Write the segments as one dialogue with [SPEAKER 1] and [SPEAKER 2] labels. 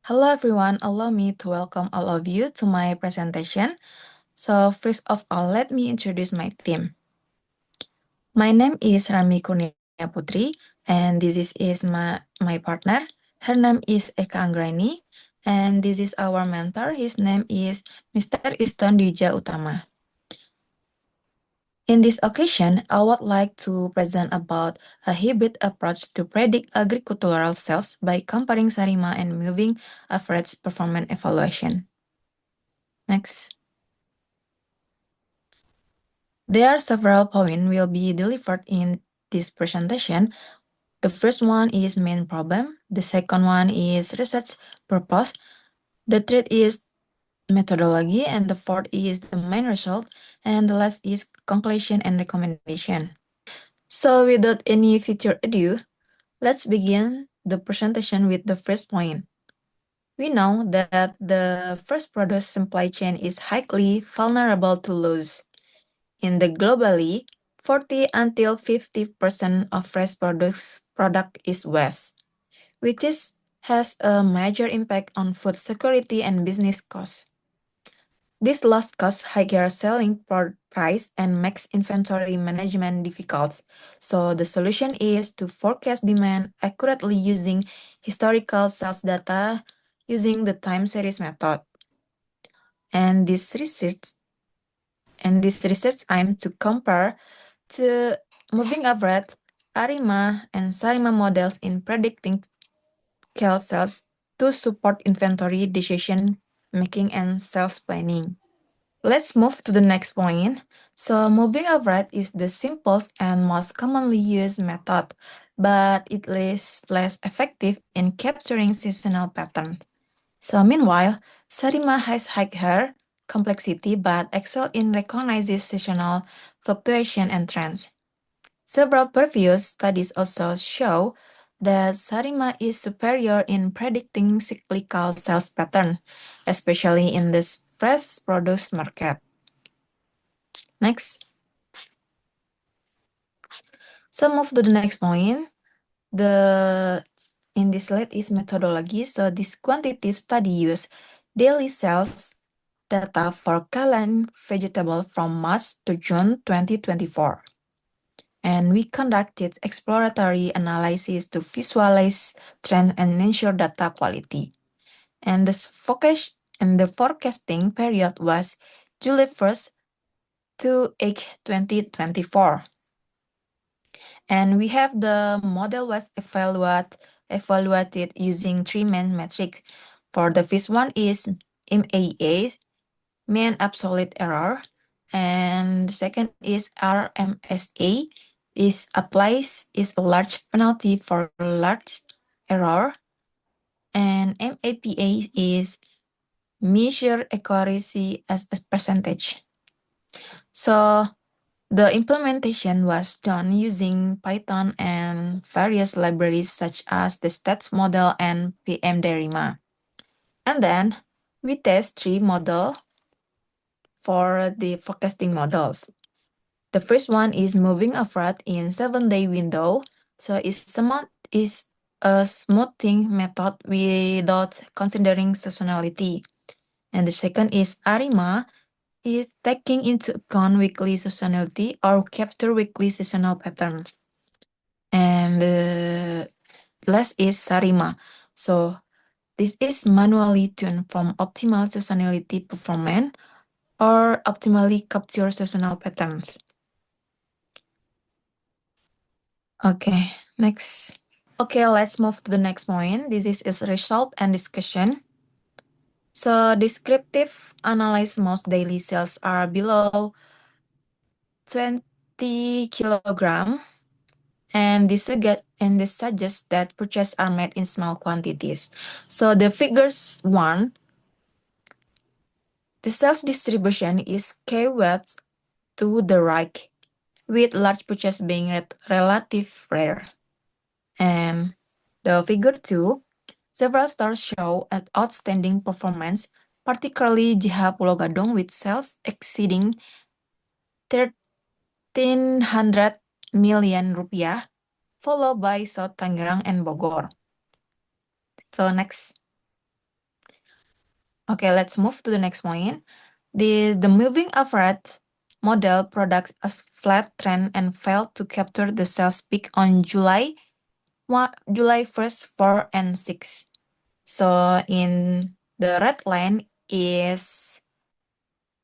[SPEAKER 1] Hello everyone, allow me to welcome all of you to my presentation. So first of all, let me introduce my team. My name is Rami Kurnia Putri, and this is my partner. Her name is Eka Anggraini, and this is our mentor. His name is Mr. Iston Dija Utama. In this occasion, I would like to present about a hybrid approach to predict agricultural sales by comparing Sarima and moving average performance evaluation. Next. There are several points will be delivered in this presentation. The first one is main problem. The second one is research purpose. The third is methodology, and the fourth is the main result, and the last is conclusion and recommendation. So without any further ado, let's begin the presentation with the first point. We know that the first product supply chain is highly vulnerable to loss. In the globally, 40 until 50% of fresh product is waste, which has a major impact on food security and business costs. This loss causes higher selling price and makes inventory management difficult. So the solution is to forecast demand accurately using historical sales data using the time series method. And this research aims to compare to moving average, ARIMA, and SARIMA models in predicting kale sales to support inventory decision making and sales planning. Let's move to the next point. So moving average is the simplest and most commonly used method, but it is less effective in capturing seasonal patterns. So meanwhile, Sarima has higher complexity but excel in recognizing seasonal fluctuation and trends. Several previous studies also show that Sarima is superior in predicting cyclical sales pattern, especially in the fresh produce market. Next. So move to the next point. In this slide is methodology. So this quantitative study use daily sales data for canned vegetable from March to June 2024. And we conducted exploratory analysis to visualize trend and ensure data quality. And the forecasting period was July 1st to April 2024. And we have the model was evaluated using three main metrics. For the first one is MAA, mean absolute error, and the second is RMSA, is a large penalty for large error, and MAPA is measure accuracy as a percentage. So the implementation was done using Python and various libraries such as the stats model and PMDerima. And then we test three models for the forecasting models. The first one is moving average in 7-day window. So it's a smoothing method without considering seasonality. And the second is ARIMA, is taking into account weekly seasonality or capture weekly seasonal patterns. And the last is SARIMA. So this is manually tuned from optimal seasonality performance or optimally capture seasonal patterns. Okay, next. Okay, let's move to the next point. This is result and discussion. So descriptive analyze most daily sales are below 20 kilogram, and this suggests that purchases are made in small quantities. So the figures one, the sales distribution is skewed to the right, with large purchase being relative rare. And the figure two, several stores show an outstanding performance, particularly Jiha Pulau Gadung with sales exceeding 1,300 million rupiah, followed by South Tangerang and Bogor. So next. Okay, let's move to the next point. The moving average model products a flat trend and failed to capture the sales peak on July 1st, 4, and 6. So in the red line is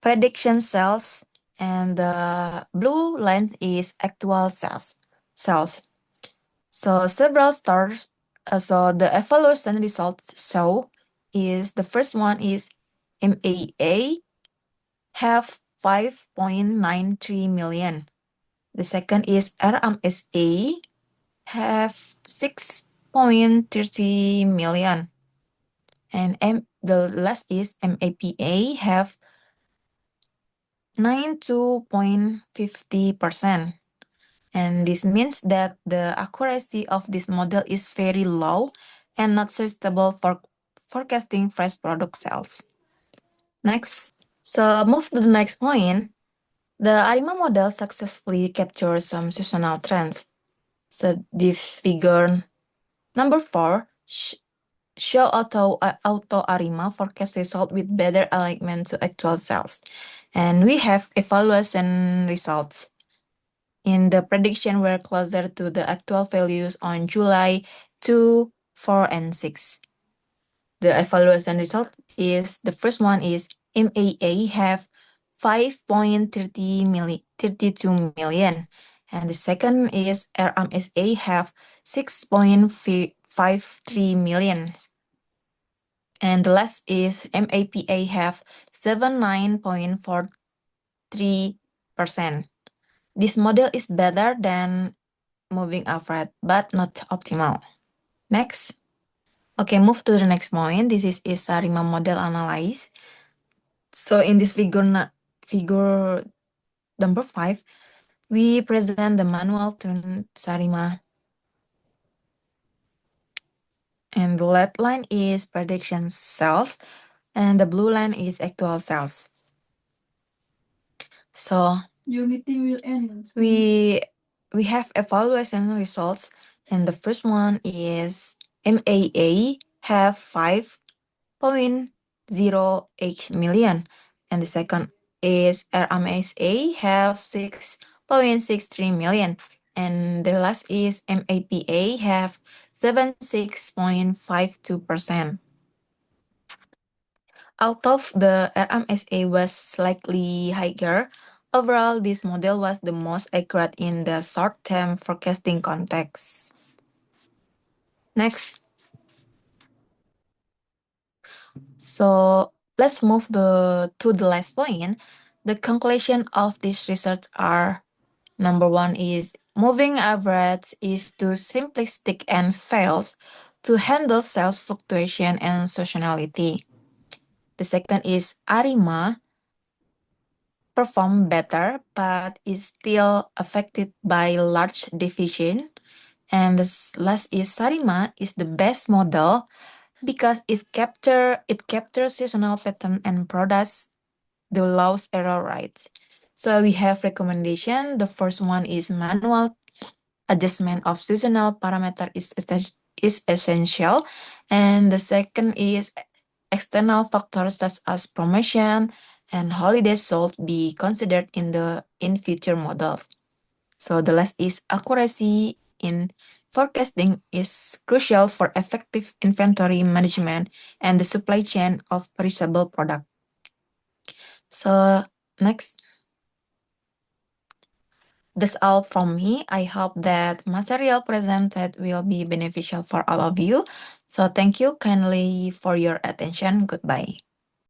[SPEAKER 1] prediction sales, and the blue line is actual sales. So several stores, so the evaluation results show is the first one is MAA have 5.93 million. The second is RMSA have 6.30 million. And the last is MAPA have 92.50%. And this means that the accuracy of this model is very low and not suitable for forecasting fresh product sales. Next, so move to the next point. The ARIMA model successfully captures some seasonal trends. So this figure number 4 show auto ARIMA forecast result with better alignment to actual sales. And we have evaluation results. In the prediction were closer to the actual values on July 2, 4, and 6. The evaluation result is, the first one is MAA have 5.32 million. And the second is RMSA have 6.53 million. And the last is MAPA have 79.43%. This model is better than moving average, but not optimal. Next. Okay, move to the next point. This is ARIMA model analysis. So in this figure number 5, we present the manual tune ARIMA. And the red line is prediction sales, and the blue line is actual sales. So
[SPEAKER 2] Your meeting will end.
[SPEAKER 1] we have evaluation results, and the first one is MAA have 5.08 million, and the second is RMSA have 6.63 million, and the last is MAPA have 76.52%. Although the RMSA was slightly higher, overall this model was the most accurate in the short-term forecasting context. Next. So let's move to the last point. The conclusion of this research are, number 1 is moving average is too simplistic and fails to handle sales fluctuation and seasonality. The second is ARIMA perform better but is still affected by large deviation. And the last is ARIMA is the best model because it captures seasonal pattern and products the loss error rates. So we have recommendation. The first one is manual adjustment of seasonal parameter is essential, and the second is external factors such as promotion and holidays should be considered in future models. So the last is accuracy in forecasting is crucial for effective inventory management and the supply chain of perishable product. So next. That's all from me. I hope that material presented will be beneficial for all of you. So thank you kindly for your attention. Goodbye.